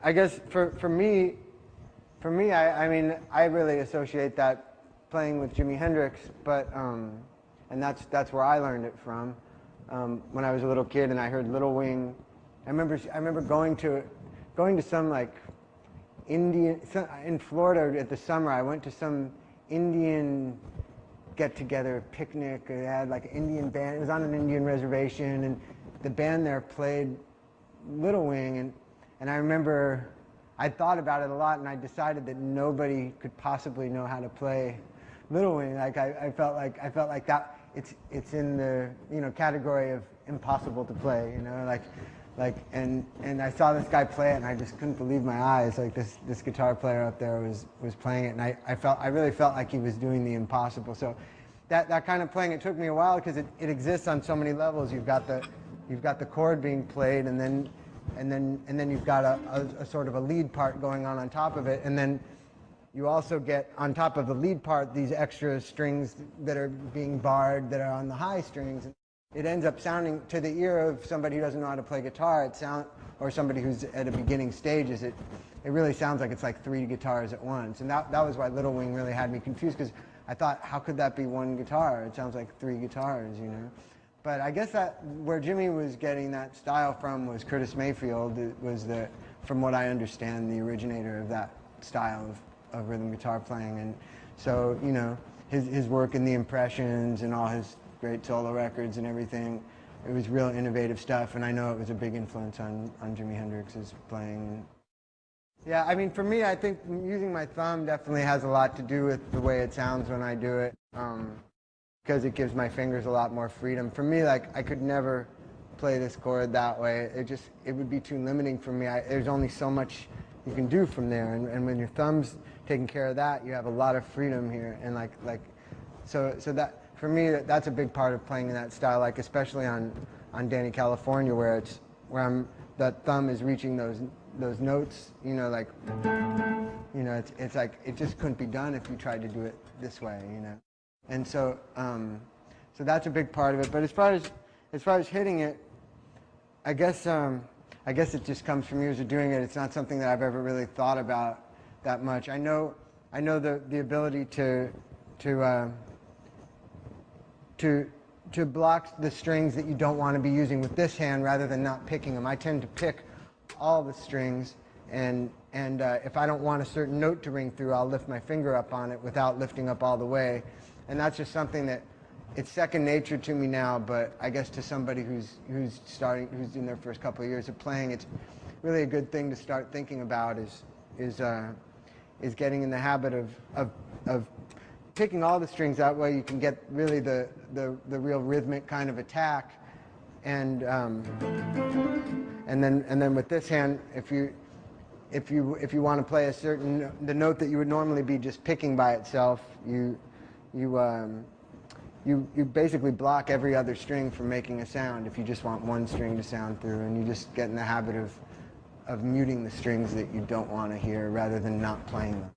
I guess for me, I mean, I really associate that playing with Jimi Hendrix, but and that's where I learned it from. When I was a little kid and I heard Little Wing, I remember going to some like Indian in Florida at the summer. I went to some Indian get-together picnic. They had like an Indian band. It was on an Indian reservation, and the band there played Little Wing, and I remember I thought about it a lot, and I decided that nobody could possibly know how to play Little Wing. Like I felt like that it's in the category of impossible to play. And I saw this guy play it, and I just couldn't believe my eyes. Like this guitar player up there was playing it, and I really felt like he was doing the impossible. So that kind of playing, it took me a while because it exists on so many levels. You've got the chord being played, and then you've got a sort of a lead part going on top of it, and then you also get on top of the lead part these extra strings that are being barred that are on the high strings. It ends up sounding, to the ear of somebody who doesn't know how to play guitar, or somebody who's at a beginning stages, it really sounds like it's like 3 guitars at once. And that was why Little Wing really had me confused, because I thought, how could that be 1 guitar? It sounds like 3 guitars, But I guess that where Jimmy was getting that style from was Curtis Mayfield. It was from what I understand, the originator of that style of rhythm guitar playing. And so, his work in the Impressions and all his great solo records and everything, it was real innovative stuff, and I know it was a big influence on Jimi Hendrix's playing. Yeah, I mean, for me, I think using my thumb definitely has a lot to do with the way it sounds when I do it, because it gives my fingers a lot more freedom. For me, like, I could never play this chord that way. It would be too limiting for me. There's only so much you can do from there, and when your thumb's taking care of that, you have a lot of freedom here, and so that, for me, that's a big part of playing in that style, like especially on Danny California, where that thumb is reaching those notes, it's like it just couldn't be done if you tried to do it this way, And so that's a big part of it. But as far as hitting it, I guess it just comes from years of doing it. It's not something that I've ever really thought about that much. I know the ability to block the strings that you don't want to be using with this hand rather than not picking them. I tend to pick all the strings, and if I don't want a certain note to ring through, I'll lift my finger up on it without lifting up all the way. And that's just something that it's second nature to me now, but I guess to somebody who's in their first couple of years of playing, it's really a good thing to start thinking about is getting in the habit of picking all the strings. That way you can get really the real rhythmic kind of attack, and then with this hand, if you want to play the note that you would normally be just picking by itself, you basically block every other string from making a sound if you just want one string to sound through, and you just get in the habit of muting the strings that you don't want to hear rather than not playing them.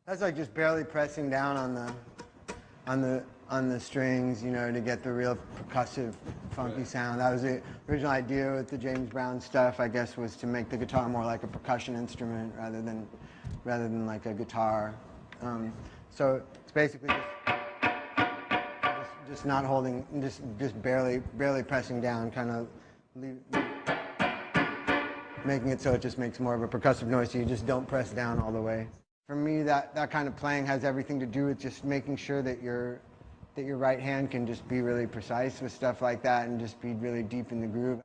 That's like just barely pressing down on the strings, to get the real percussive, funky sound. That was the original idea with the James Brown stuff, I guess, was to make the guitar more like a percussion instrument rather than like a guitar. So it's basically just not holding, just barely pressing down, kind of making it so it just makes more of a percussive noise, so you just don't press down all the way. For me, that kind of playing has everything to do with just making sure that your right hand can just be really precise with stuff like that and just be really deep in the groove.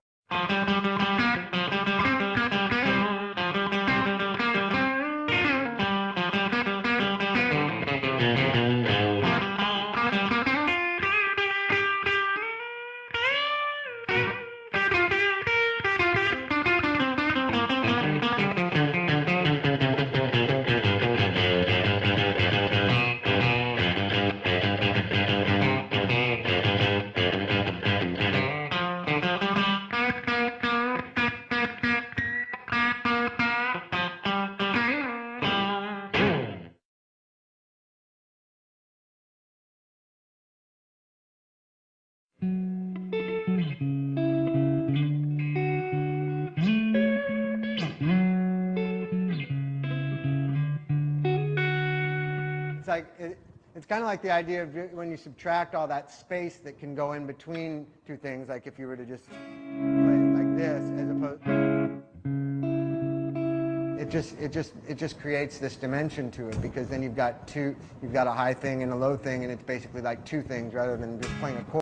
like it's kind of like the idea of when you subtract all that space that can go in between two things. Like if you were to just play it like this, as opposed, it just creates this dimension to it, because then you've got a high thing and a low thing, and it's basically like two things rather than just playing a chord.